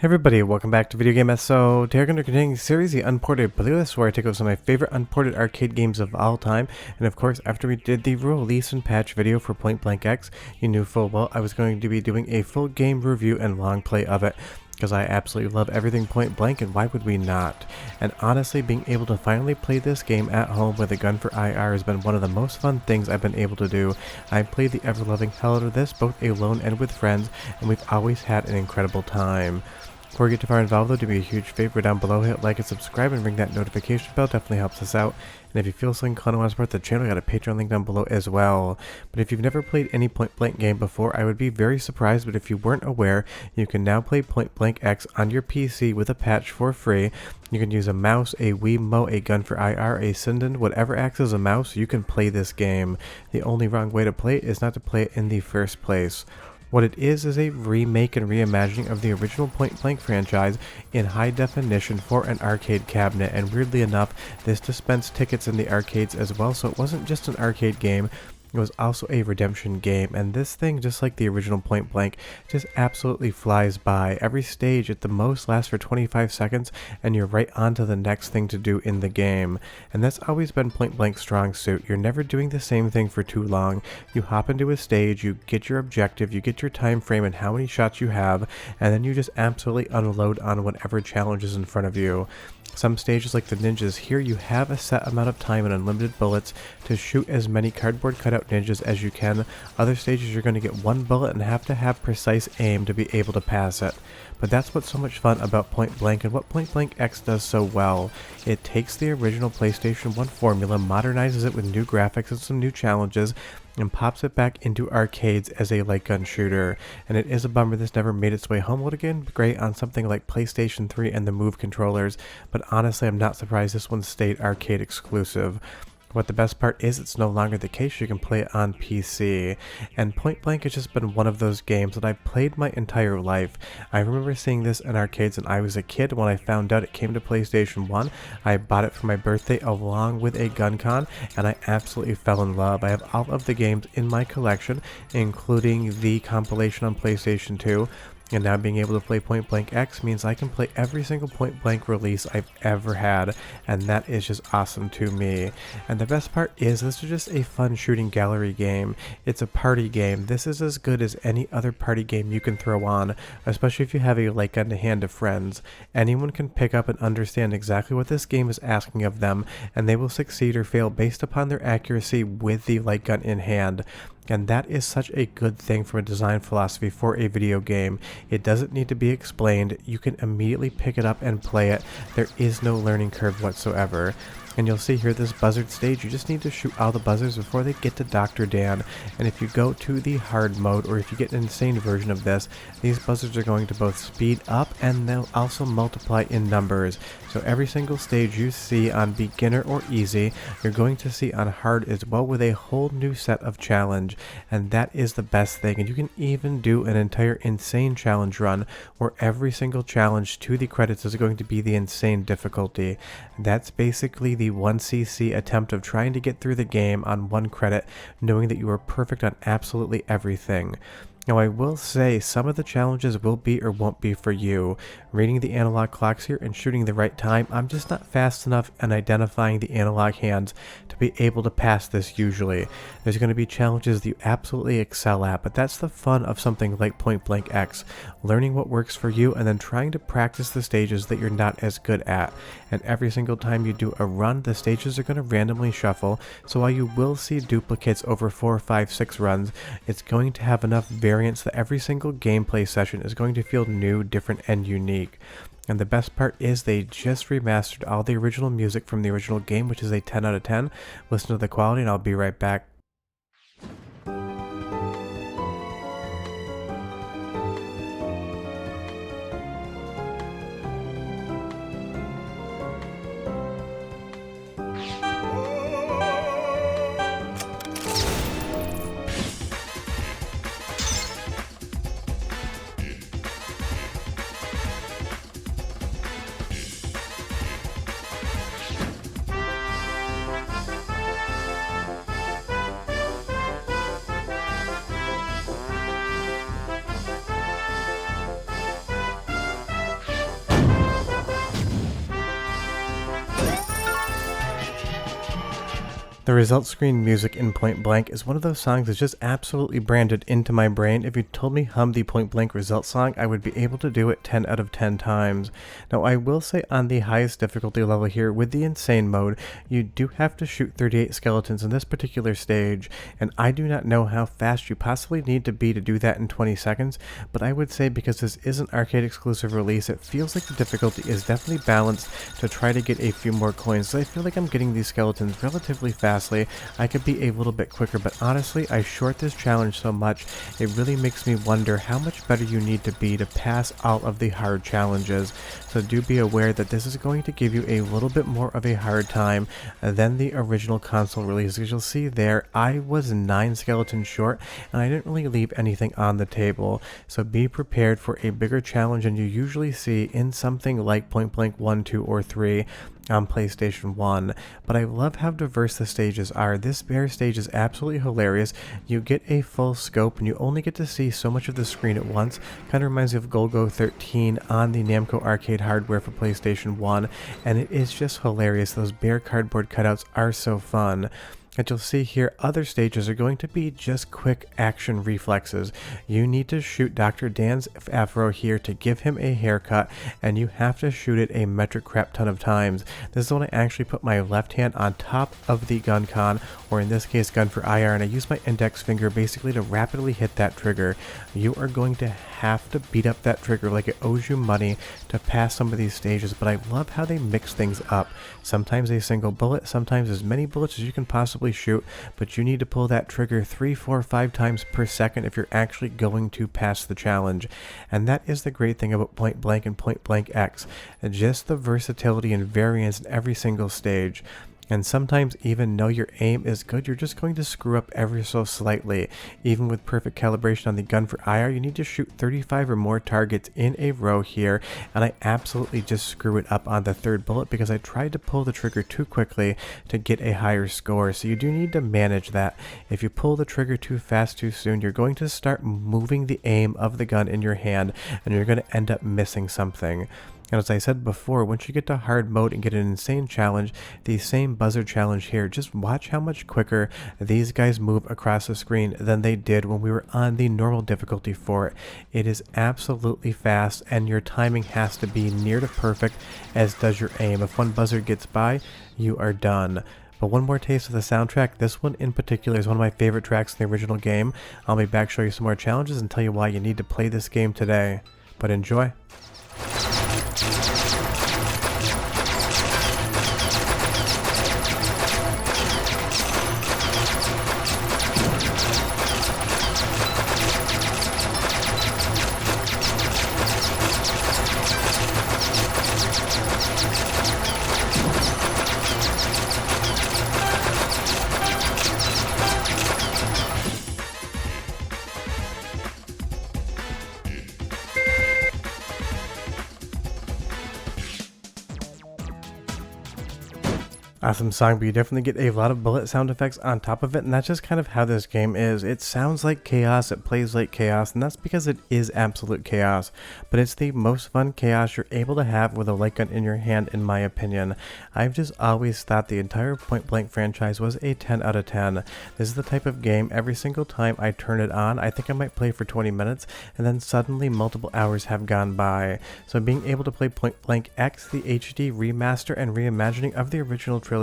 Hey everybody, welcome back to Video Game SO. Today we're going to continue the series, the Unported playlist, where I take over some of my favorite unported arcade games of all time. And of course, after we did the release and patch video for Point Blank X, you knew full well I was going to be doing a full game review and long play of it, because I absolutely love everything Point Blank, and why would we not? And honestly, being able to finally play this game at home with a gun for IR has been one of the most fun things I've been able to do. I've played the ever-loving hell out of this, both alone and with friends, and we've always had an incredible time. Before we get too far involved though, do me a huge favor down below, hit like and subscribe and ring that notification bell, definitely helps us out. And if you feel so inclined to want to support the channel, I got a Patreon link down below as well. But if you've never played any Point Blank game before, I would be very surprised, but if you weren't aware, you can now play Point Blank X on your PC with a patch for free. You can use a mouse, a Wiimote, a gun for IR, a Sinden, whatever acts as a mouse, you can play this game. The only wrong way to play it is not to play it in the first place. What it is a remake and reimagining of the original Point Blank franchise in high definition for an arcade cabinet, and weirdly enough, this dispensed tickets in the arcades as well, so it wasn't just an arcade game. It was also a redemption game, and this thing, just like the original Point Blank, just absolutely flies by. Every stage at the most lasts for 25 seconds, and you're right on to the next thing to do in the game. And that's always been Point Blank's strong suit. You're never doing the same thing for too long. You hop into a stage, you get your objective, you get your time frame and how many shots you have, and then you just absolutely unload on whatever challenge is in front of you. Some stages like the ninjas, here you have a set amount of time and unlimited bullets to shoot as many cardboard cutout ninjas as you can. Other stages you're going to get one bullet and have to have precise aim to be able to pass it. But that's what's so much fun about Point Blank and what Point Blank X does so well. It takes the original PlayStation 1 formula, modernizes it with new graphics and some new challenges, and pops it back into arcades as a light gun shooter. And it is a bummer this never made its way home. Would again be great on something like PlayStation 3 and the Move controllers, but honestly I'm not surprised this one stayed arcade exclusive. What the best part is, it's no longer the case. You can play it on PC. And Point Blank has just been one of those games that I've played my entire life. I remember seeing this in arcades when I was a kid. When I found out it came to PlayStation 1, I bought it for my birthday along with a gun con, and I absolutely fell in love. I have all of the games in my collection, including the compilation on PlayStation 2. And now being able to play Point Blank X means I can play every single Point Blank release I've ever had, and that is just awesome to me. And the best part is, this is just a fun shooting gallery game. It's a party game. This is as good as any other party game you can throw on, especially if you have a light gun to hand to friends. Anyone can pick up and understand exactly what this game is asking of them, and they will succeed or fail based upon their accuracy with the light gun in hand. And that is such a good thing from a design philosophy for a video game. It doesn't need to be explained. You can immediately pick it up and play it. There is no learning curve whatsoever. And you'll see here this buzzard stage, you just need to shoot all the buzzers before they get to Dr. Dan. And if you go to the hard mode, or if you get an insane version of this, these buzzards are going to both speed up and they'll also multiply in numbers. So every single stage you see on beginner or easy, you're going to see on hard as well, with a whole new set of challenge. And that is the best thing. And you can even do an entire insane challenge run where every single challenge to the credits is going to be the insane difficulty. That's basically the 1cc attempt of trying to get through the game on 1 credit, knowing that you are perfect on absolutely everything. Now I will say some of the challenges will be or won't be for you. Reading the analog clocks here and shooting the right time, I'm just not fast enough in identifying the analog hands to be able to pass this usually. There's going to be challenges that you absolutely excel at, but that's the fun of something like Point Blank X. Learning what works for you and then trying to practice the stages that you're not as good at. And every single time you do a run, the stages are going to randomly shuffle, so while you will see duplicates over 4, 5, 6 runs, it's going to have enough variance that every single gameplay session is going to feel new, different, and unique. And the best part is they just remastered all the original music from the original game, which is a 10 out of 10. Listen to the quality and I'll be right back. The result screen music in Point Blank is one of those songs that's just absolutely branded into my brain. If you told me hum the Point Blank result song, I would be able to do it 10 out of 10 times. Now I will say on the highest difficulty level here, with the insane mode, you do have to shoot 38 skeletons in this particular stage, and I do not know how fast you possibly need to be to do that in 20 seconds, but I would say because this is an arcade exclusive release, it feels like the difficulty is definitely balanced to try to get a few more coins, so I feel like I'm getting these skeletons relatively fast. I could be a little bit quicker, but honestly, I short this challenge so much, it really makes me wonder how much better you need to be to pass all of the hard challenges. So do be aware that this is going to give you a little bit more of a hard time than the original console release. As you'll see there, I was 9 skeletons short, and I didn't really leave anything on the table. So be prepared for a bigger challenge than you usually see in something like Point Blank 1, 2, or 3. On PlayStation 1, but I love how diverse the stages are. This bear stage is absolutely hilarious. You get a full scope and you only get to see so much of the screen at once. Kind of reminds me of Golgo 13 on the Namco arcade hardware for PlayStation 1, and it is just hilarious. Those bear cardboard cutouts are so fun. As you'll see here, other stages are going to be just quick action reflexes. You need to shoot Dr. Dan's afro here to give him a haircut, and you have to shoot it a metric crap ton of times. This is when I actually put my left hand on top of the gun con, or in this case gun for IR, and I use my index finger basically to rapidly hit that trigger. You are going to have to beat up that trigger like it owes you money to pass some of these stages, but I love how they mix things up. Sometimes a single bullet, sometimes as many bullets as you can possibly shoot, but you need to pull that trigger 3, 4, 5 times per second if you're actually going to pass the challenge. And that is the great thing about Point Blank and Point Blank X, just the versatility and variance in every single stage. And sometimes even though your aim is good, you're just going to screw up ever so slightly. Even with perfect calibration on the gun for IR, you need to shoot 35 or more targets in a row here, and I absolutely just screw it up on the third bullet because I tried to pull the trigger too quickly to get a higher score. So you do need to manage that. If you pull the trigger too fast too soon, you're going to start moving the aim of the gun in your hand, and you're going to end up missing something. And as I said before, once you get to hard mode and get an insane challenge, the same buzzer challenge here, just watch how much quicker these guys move across the screen than they did when we were on the normal difficulty for it. It is absolutely fast, and your timing has to be near to perfect, as does your aim. If one buzzer gets by, you are done. But one more taste of the soundtrack. This one in particular is one of my favorite tracks in the original game. I'll be back, show you some more challenges, and tell you why you need to play this game today. But enjoy. Awesome song, but you definitely get a lot of bullet sound effects on top of it, and that's just kind of how this game is. It sounds like chaos, it plays like chaos, and that's because it is absolute chaos, but it's the most fun chaos you're able to have with a light gun in your hand, in my opinion. I've just always thought the entire Point Blank franchise was a 10 out of 10. This is the type of game, every single time I turn it on, I think I might play for 20 minutes, and then suddenly multiple hours have gone by. So being able to play Point Blank X, the HD remaster and reimagining of the original trilogy,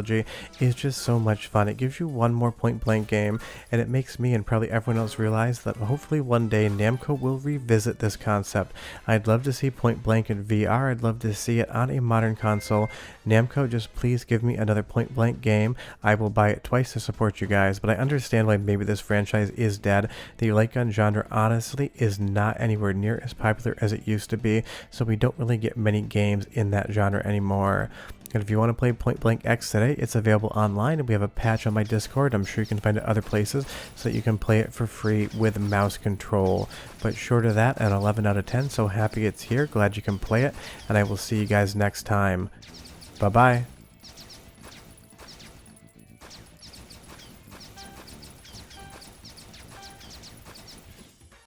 is just so much fun. It gives you one more Point Blank game, and it makes me and probably everyone else realize that hopefully one day Namco will revisit this concept. I'd love to see Point Blank in VR. I'd love to see it on a modern console. Namco, just please give me another Point Blank game. I will buy it twice to support you guys, but I understand why maybe this franchise is dead. The light gun genre honestly is not anywhere near as popular as it used to be, so we don't really get many games in that genre anymore. And if you want to play Point Blank X today, it's available online, and we have a patch on my Discord. I'm sure you can find it other places so that you can play it for free with mouse control. But short of that, an 11 out of 10, so happy it's here. Glad you can play it, and I will see you guys next time. Bye-bye.